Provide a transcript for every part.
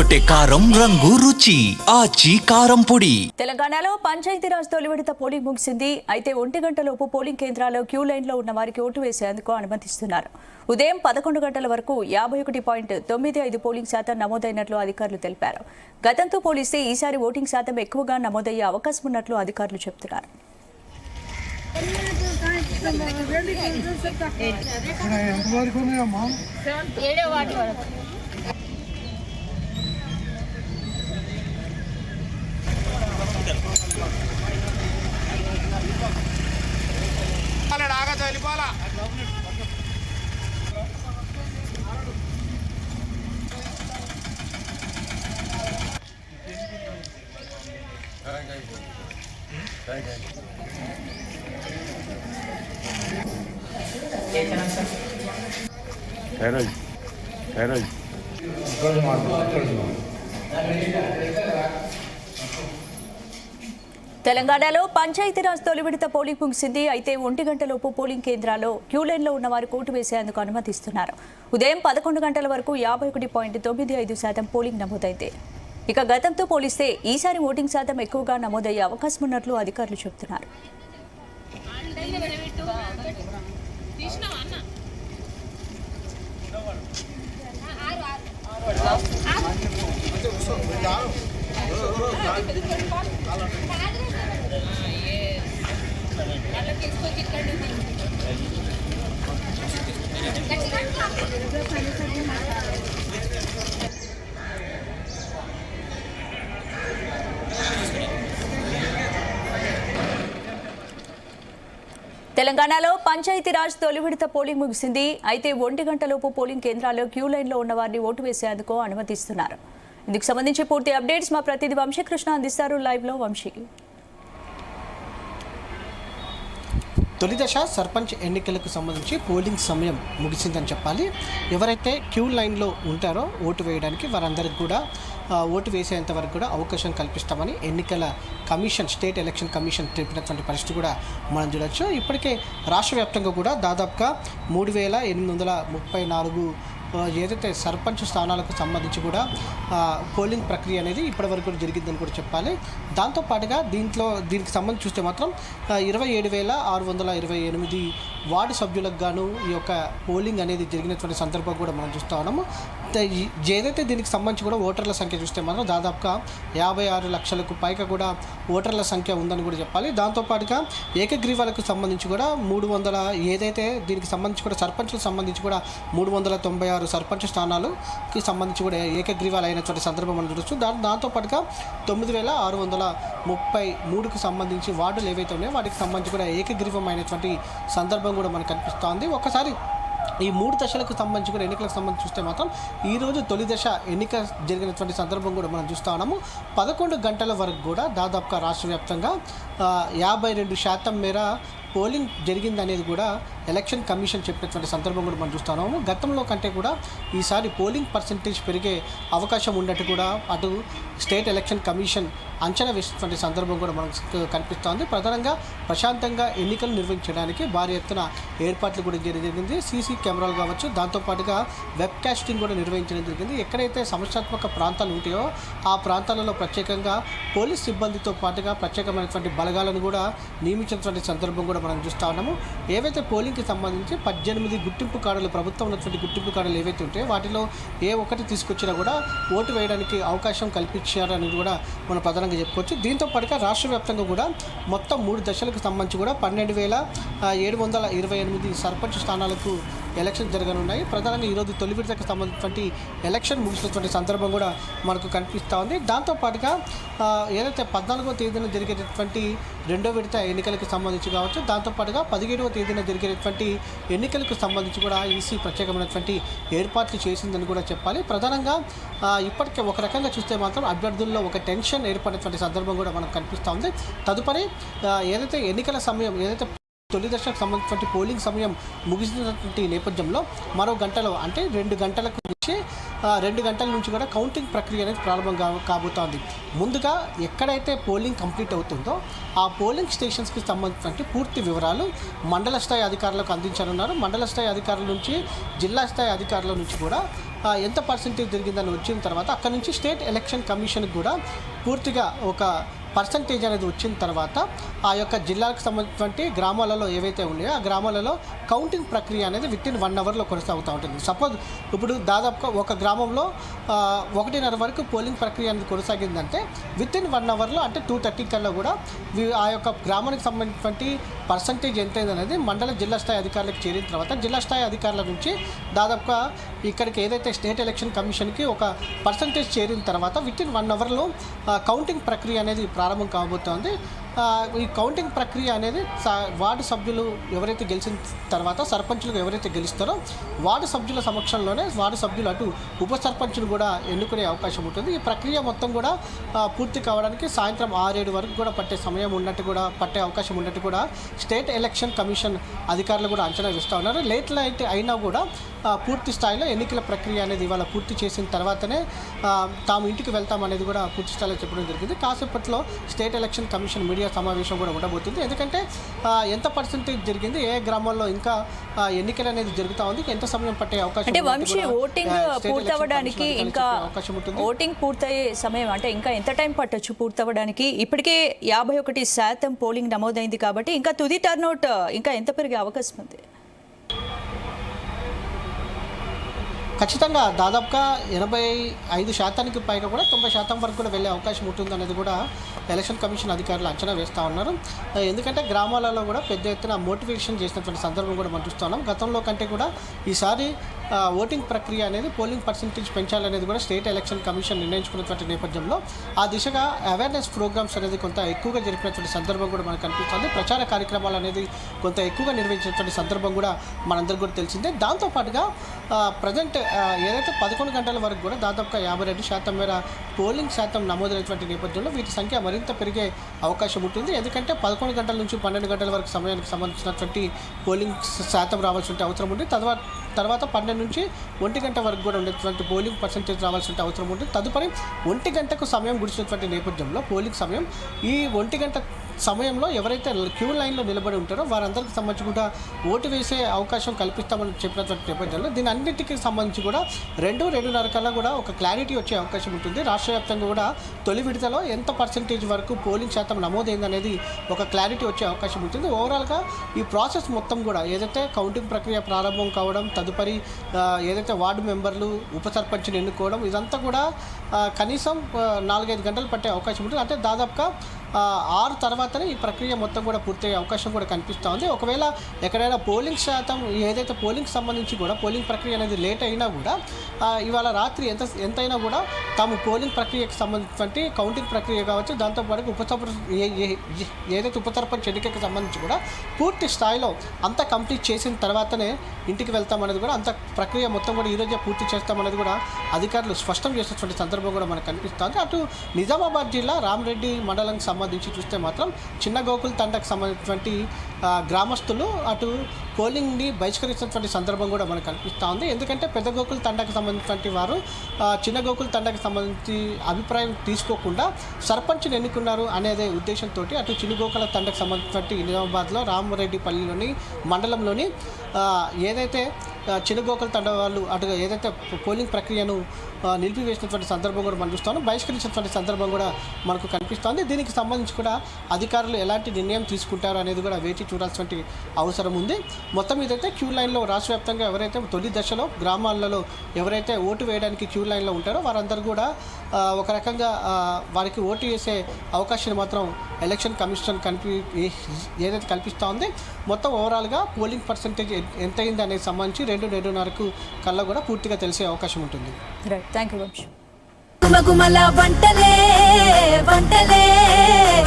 అదరగొట్టే కారం రంగు రుచి ఆచి కారం పొడి. తెలంగాణలో పంచాయతీరాజ్ తొలి విడత పోలింగ్ ముగిసింది. అయితే 1 గంటలోపు పోలింగ్ కేంద్రాల్లో క్యూ లైన్లో ఉన్న వారికి ఓటు వేసేందుకు అనుమతిస్తున్నారు. ఉదయం 11 గంటల వరకు 51.95 పోలింగ్ శాతం నమోదైనట్లు అధికారులు తెలిపారు. గతంతో పోలిస్తే ఈసారి ఓటింగ్ శాతం ఎక్కువగా నమోదయ్యే అవకాశం ఉన్నట్లు అధికారులు చెబుతున్నారు. తెలంగాణలో పంచాయతీరాజ్ తొలి విడత పోలింగ్ ముగిసింది. అయితే 1 గంటలోపు పోలింగ్ కేంద్రాల్లో క్యూ లైన్లో ఉన్న వారు ఓటు వేసేందుకు అనుమతిస్తున్నారు. ఉదయం 11 గంటల వరకు 51.95% పోలింగ్ నమోదైంది. ఇక గతంతో పోలిస్తే ఈసారి ఓటింగ్ శాతం ఎక్కువగా నమోదయ్యే అవకాశం ఉన్నట్లు అధికారులు చెబుతున్నారు. తెలంగాణలో పంచాయతీరాజ్ తొలి విడత పోలింగ్ ముగిసింది. అయితే 1 గంటలోపు పోలింగ్ కేంద్రాల్లో క్యూ లైన్లో ఉన్న వారిని ఓటు వేసేందుకు అనుమతిస్తున్నారు. ఇందుకు సంబంధించి పూర్తి అప్డేట్స్ మా ప్రతినిధి వంశీకృష్ణ అందిస్తారు. లైవ్లో వంశీ. తొలి దశ సర్పంచ్ ఎన్నికలకు సంబంధించి పోలింగ్ సమయం ముగిసిందని చెప్పాలి. ఎవరైతే క్యూ లైన్లో ఉంటారో ఓటు వేయడానికి వారందరికీ కూడా ఓటు వేసేంత వరకు కూడా అవకాశం కల్పిస్తామని ఎన్నికల కమిషన్, స్టేట్ ఎలక్షన్ కమిషన్ తెలిపినటువంటి పరిస్థితి కూడా మనం చూడవచ్చు. ఇప్పటికే రాష్ట్ర వ్యాప్తంగా కూడా దాదాపుగా 3834 ఏదైతే సర్పంచ్ స్థానాలకు సంబంధించి కూడా పోలింగ్ ప్రక్రియ అనేది ఇప్పటివరకు కూడా జరిగిందని కూడా చెప్పాలి. దాంతోపాటుగా దీనికి సంబంధించి చూస్తే మాత్రం 27,628 వార్డు సభ్యులకు గాను ఈ యొక్క పోలింగ్ అనేది జరిగినటువంటి సందర్భం కూడా మనం చూస్తూ ఉన్నాము. ఏదైతే దీనికి సంబంధించి కూడా ఓటర్ల సంఖ్య చూస్తే మాత్రం దాదాపుగా 56 లక్షలకు పైగా కూడా ఓటర్ల సంఖ్య ఉందని కూడా చెప్పాలి. దాంతోపాటుగా ఏకగ్రీవాలకు సంబంధించి కూడా 300 ఏదైతే దీనికి సంబంధించి కూడా సర్పంచ్లకు సంబంధించి కూడా 396 సర్పంచ్ స్థానాలకి సంబంధించి కూడా ఏకగ్రీవాలు అయినటువంటి సందర్భం మనం చూడొచ్చు. దాంతోపాటుగా 9,633కు సంబంధించి వార్డులు ఏవైతే ఉన్నాయో వాటికి సంబంధించి కూడా ఏకగ్రీవం అయినటువంటి సందర్భం కూడా మనకు కనిపిస్తోంది. ఒకసారి ఈ 3 దశలకు సంబంధించి కూడా ఎన్నికలకు సంబంధించి చూస్తే మాత్రం ఈరోజు తొలి దశ ఎన్నిక జరిగినటువంటి సందర్భం కూడా మనం చూస్తూ ఉన్నాము. 11 గంటల వరకు కూడా దాదాపుగా రాష్ట్ర వ్యాప్తంగా 52% మేర పోలింగ్ జరిగిందనేది కూడా ఎలక్షన్ కమిషన్ చెప్పినటువంటి సందర్భం కూడా మనం చూస్తున్నాము. గతంలో కంటే కూడా ఈసారి పోలింగ్ పర్సెంటేజ్ పెరిగే అవకాశం ఉన్నట్టు కూడా అటు స్టేట్ ఎలక్షన్ కమిషన్ అంచనా వేసినటువంటి సందర్భం కూడా మనకు కనిపిస్తోంది. ప్రధానంగా ప్రశాంతంగా ఎన్నికలు నిర్వహించడానికి భారీ ఎత్తున ఏర్పాట్లు కూడా జరిగింది. సీసీ కెమెరాలు కావచ్చు, దాంతోపాటుగా వెబ్ కాస్టింగ్ కూడా నిర్వహించడం జరిగింది. ఎక్కడైతే సమస్యాత్మక ప్రాంతాలు ఉంటాయో ఆ ప్రాంతాలలో ప్రత్యేకంగా పోలీస్ సిబ్బందితో పాటుగా ప్రత్యేకమైనటువంటి బలగాలను కూడా నియమించినటువంటి సందర్భం కూడా మనం చూస్తూ ఉన్నాము. ఏవైతే పోలింగ్కి సంబంధించి 18 గుర్తింపు కార్డులు, ప్రభుత్వం ఉన్నటువంటి గుర్తింపు కార్డులు ఏవైతే ఉంటాయో వాటిలో ఏ ఒక్కటి తీసుకొచ్చినా కూడా ఓటు వేయడానికి అవకాశం కల్పించారని కూడా మనం ప్రధానంగా చెప్పుకోవచ్చు. దీంతో పాటుగా రాష్ట్ర వ్యాప్తంగా కూడా మొత్తం 3 దశలకు సంబంధించి కూడా 12,728 సర్పంచ్ స్థానాలకు ఎలక్షన్ జరగనున్నాయి. ప్రధానంగా ఈరోజు తొలి విడతకు సంబంధించినటువంటి ఎలక్షన్ ముగిసినటువంటి సందర్భం కూడా మనకు కనిపిస్తూ ఉంది. దాంతోపాటుగా ఏదైతే 14వ తేదీన జరిగేటటువంటి 2వ విడత ఎన్నికలకు సంబంధించి కావచ్చు, దాంతోపాటుగా 17వ తేదీన జరిగేటటువంటి ఎన్నికలకు సంబంధించి కూడా ఈసీ ప్రత్యేకమైనటువంటి ఏర్పాట్లు చేసిందని కూడా చెప్పాలి. ప్రధానంగా ఇప్పటికే ఒక రకంగా చూస్తే మాత్రం అభ్యర్థుల్లో ఒక టెన్షన్ ఏర్పడినటువంటి సందర్భం కూడా మనకు కనిపిస్తూ ఉంది. తదుపరి ఏదైతే ఎన్నికల సమయం ఏదైతే తొలి దశకు సంబంధించిన పోలింగ్ సమయం ముగిసినటువంటి నేపథ్యంలో మరో గంటలో అంటే 2 గంటలకు నుంచి 2 గంటల నుంచి కూడా కౌంటింగ్ ప్రక్రియ అనేది ప్రారంభం కాబోతోంది. ముందుగా ఎక్కడైతే పోలింగ్ కంప్లీట్ అవుతుందో ఆ పోలింగ్ స్టేషన్స్కి సంబంధించిన పూర్తి వివరాలు మండల స్థాయి అధికారులకు అందించనున్నారు. మండల స్థాయి అధికారుల నుంచి జిల్లా స్థాయి అధికారుల నుంచి కూడా ఎంత పర్సెంటేజ్ జరిగిందని వచ్చిన తర్వాత అక్కడ నుంచి స్టేట్ ఎలక్షన్ కమిషన్కి కూడా పూర్తిగా ఒక పర్సంటేజ్ అనేది వచ్చిన తర్వాత ఆ యొక్క జిల్లాకు సంబంధించినటువంటి గ్రామాలలో ఏవైతే ఉన్నాయో ఆ గ్రామాలలో కౌంటింగ్ ప్రక్రియ అనేది వితిన్ 1 అవర్లో కొనసాగుతూ ఉంటుంది. సపోజ్ ఇప్పుడు దాదాపుగా ఒక గ్రామంలో 1:30 వరకు పోలింగ్ ప్రక్రియ అనేది కొనసాగిందంటే వితిన్ 1 అవర్లో అంటే 2:30 కల్లా కూడా ఆ యొక్క గ్రామానికి సంబంధించినటువంటి పర్సంటేజ్ ఎంతైంది అనేది మండల జిల్లా స్థాయి అధికారులకు చేరిన తర్వాత జిల్లా స్థాయి అధికారుల నుంచి దాదాపుగా ఇక్కడికి ఏదైతే స్టేట్ ఎలక్షన్ కమిషన్కి ఒక పర్సంటేజ్ చేరిన తర్వాత వితిన్ 1 అవర్లో కౌంటింగ్ ప్రక్రియ అనేది ప్రారంభం కాబోతోంది. ఈ కౌంటింగ్ ప్రక్రియ అనేది వార్డు సభ్యులు ఎవరైతే గెలిచిన తర్వాత సర్పంచులు ఎవరైతే గెలుస్తారో వార్డు సభ్యుల సమక్షంలోనే వార్డు సభ్యులు అటు ఉప సర్పంచులు కూడా ఎన్నుకునే అవకాశం ఉంటుంది. ఈ ప్రక్రియ మొత్తం కూడా పూర్తి కావడానికి సాయంత్రం 6-7 వరకు కూడా పట్టే అవకాశం ఉన్నట్టు కూడా స్టేట్ ఎలక్షన్ కమిషన్ అధికారులు కూడా అంచనా వేస్తూ ఉన్నారు. లేట్ అయినా కూడా పూర్తి స్థాయిలో ఎన్నికల ప్రక్రియ అనేది ఇవాళ పూర్తి చేసిన తర్వాతనే తాము ఇంటికి వెళ్తామనేది కూడా పూర్తి స్థాయిలో చెప్పడం జరిగింది. కాసేపట్లో స్టేట్ ఎలక్షన్ కమిషన్ మీడియా సమావేశం కూడా ఉండబోతుంది. ఎందుకంటే ఎంత పర్సెంటేజ్ జరిగింది, ఏ గ్రామాల్లో ఇంకా ఎన్నికలు అనేది జరుగుతూ ఉంది, ఎంత సమయం పట్టే అవకాశం అంటే వంశీ ఓటింగ్ పూర్తవడానికి ఇంకా అవకాశం ఉంటుంది. ఓటింగ్ పూర్తయ్యే సమయం అంటే ఇంకా ఎంత టైం పట్టొచ్చు పూర్తవడానికి? ఇప్పటికే 51% పోలింగ్ నమోదైంది కాబట్టి ఇంకా తుది టర్నౌట్ ఇంకా ఎంత పెరిగే అవకాశం ఉంది? ఖచ్చితంగా దాదాపుగా 85% పైగా కూడా 90% వరకు కూడా వెళ్ళే అవకాశం ఉంటుంది అనేది కూడా ఎలక్షన్ కమిషన్ అధికారులు అంచనా వేస్తూ ఉన్నారు. ఎందుకంటే గ్రామాలలో కూడా పెద్ద ఎత్తున మోటివేషన్ చేసినటువంటి సందర్భం కూడా మనం చూస్తూ ఉన్నాం. గతంలో కంటే కూడా ఈసారి ఓటింగ్ ప్రక్రియ అనేది పోలింగ్ పర్సెంటేజ్ పెంచాలనేది కూడా స్టేట్ ఎలక్షన్ కమిషన్ నిర్ణయించుకున్నటువంటి నేపథ్యంలో ఆ దిశగా అవేర్నెస్ ప్రోగ్రామ్స్ అనేది కొంత ఎక్కువగా జరిపినటువంటి సందర్భం కూడా మనకు కనిపిస్తుంది. ప్రచార కార్యక్రమాలు అనేది కొంత ఎక్కువగా నిర్వహించినటువంటి సందర్భం కూడా మనందరికీ కూడా తెలిసిందే. దాంతోపాటుగా ప్రజెంట్ ఏదైతే 11 గంటల వరకు కూడా దాదాపుగా 52% మేర పోలింగ్ శాతం నమోదైనటువంటి నేపథ్యంలో వీటి సంఖ్య మరింత పెరిగే అవకాశం ఉంటుంది. ఎందుకంటే 11 గంటల నుంచి 12 గంటల వరకు సమయానికి సంబంధించినటువంటి పోలింగ్ శాతం రావాల్సి ఉంటే అవసరం ఉంది. తర్వాత 12 నుంచి 1 గంట వరకు కూడా ఉండేటువంటి పోలింగ్ పర్సెంటేజ్ రావాల్సి ఉంటే అవసరం ఉంటుంది. తదుపరి 1 గంటకు సమయం గుడిచినటువంటి నేపథ్యంలో పోలింగ్ సమయం ఈ 1 గంట సమయంలో ఎవరైతే క్యూ లైన్లో నిలబడి ఉంటారో వారందరికీ సంబంధించి కూడా ఓటు వేసే అవకాశం కల్పిస్తామని చెప్పినటువంటి నేపథ్యంలో దీని అన్నింటికి సంబంధించి కూడా 2-2:30 కల్లా కూడా ఒక క్లారిటీ వచ్చే అవకాశం ఉంటుంది. రాష్ట్ర వ్యాప్తంగా కూడా తొలి విడతలో ఎంత పర్సెంటేజ్ వరకు పోలింగ్ శాతం నమోదైంది అనేది ఒక క్లారిటీ వచ్చే అవకాశం ఉంటుంది. ఓవరాల్గా ఈ ప్రాసెస్ మొత్తం కూడా ఏదైతే కౌంటింగ్ ప్రక్రియ ప్రారంభం కావడం, తదుపరి ఏదైతే వార్డు మెంబర్లు ఉప సర్పంచ్ని ఎన్నుకోవడం, ఇదంతా కూడా కనీసం 4-5 గంటలు పట్టే అవకాశం ఉంటుంది. అంటే దాదాపుగా 6 తర్వాతనే ఈ ప్రక్రియ మొత్తం కూడా పూర్తయ్యే అవకాశం కూడా కనిపిస్తూ ఉంది. ఒకవేళ ఎక్కడైనా పోలింగ్ శాతం ఏదైతే పోలింగ్ సంబంధించి కూడా పోలింగ్ ప్రక్రియ అనేది లేట్ అయినా కూడా ఇవాళ రాత్రి ఎంతైనా కూడా తాము పోలింగ్ ప్రక్రియకు సంబంధించినటువంటి కౌంటింగ్ ప్రక్రియ కావచ్చు, దాంతోపాటు ఏదైతే ఉప సర్పంచ్ ఎన్నికకి సంబంధించి కూడా పూర్తి స్థాయిలో అంతా కంప్లీట్ చేసిన తర్వాతనే ఇంటికి వెళ్తామనేది కూడా అంత ప్రక్రియ మొత్తం కూడా ఈరోజే పూర్తి చేస్తామనేది కూడా అధికారులు స్పష్టం చేసినటువంటి సందర్భం కూడా మనకు కనిపిస్తుంది. అటు నిజామాబాద్ జిల్లా రామరెడ్డి మండలానికి సంబంధించి చూస్తే మాత్రం చిన్న గోకుల్ తండకు సంబంధించినటువంటి గ్రామస్తులు అటు పోలింగ్ని బహిష్కరించినటువంటి సందర్భం కూడా మనకు కనిపిస్తూ ఉంది. ఎందుకంటే పెద్ద గోకుల్ తండకు సంబంధించినటువంటి వారు చిన్న గోకుల్ తండకు సంబంధించి అభిప్రాయం తీసుకోకుండా సర్పంచ్ని ఎన్నుకున్నారు అనేది ఉద్దేశంతో అటు చిన్న గోకుల తండకు సంబంధించినటువంటి నిజామాబాద్లో రామరెడ్డిపల్లిలోని మండలంలోని ఏదైతే చిన్నగోకుల తండ వాళ్ళు అటు ఏదైతే పోలింగ్ ప్రక్రియను నిలిపివేసినటువంటి సందర్భం కూడా మనం చూస్తాము, బహిష్కరించినటువంటి సందర్భం కూడా మనకు కనిపిస్తోంది. దీనికి సంబంధించి కూడా అధికారులు ఎలాంటి నిర్ణయం తీసుకుంటారు అనేది కూడా వేచి చూడాల్సిన అవసరం ఉంది. మొత్తం ఇదైతే క్యూ లైన్లో రాష్ట్ర వ్యాప్తంగా ఎవరైతే తొలి దశలో గ్రామాలలో ఎవరైతే ఓటు వేయడానికి క్యూ లైన్లో ఉంటారో వారందరూ కూడా ఒక రకంగా వారికి ఓటు వేసే అవకాశాన్ని మాత్రం ఎలక్షన్ కమిషన్ ఏదైతే కల్పిస్తూ ఉంది. మొత్తం ఓవరాల్గా పోలింగ్ పర్సెంటేజ్ ఎంత అయింది అనేది సంబంధించి 2-2:30 కల్లా కూడా పూర్తిగా తెలిసే అవకాశం ఉంటుంది. Thank you Vamsi.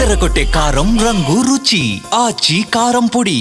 తెరకొట్టే కారం రంగు రుచి ఆచి కారం పొడి.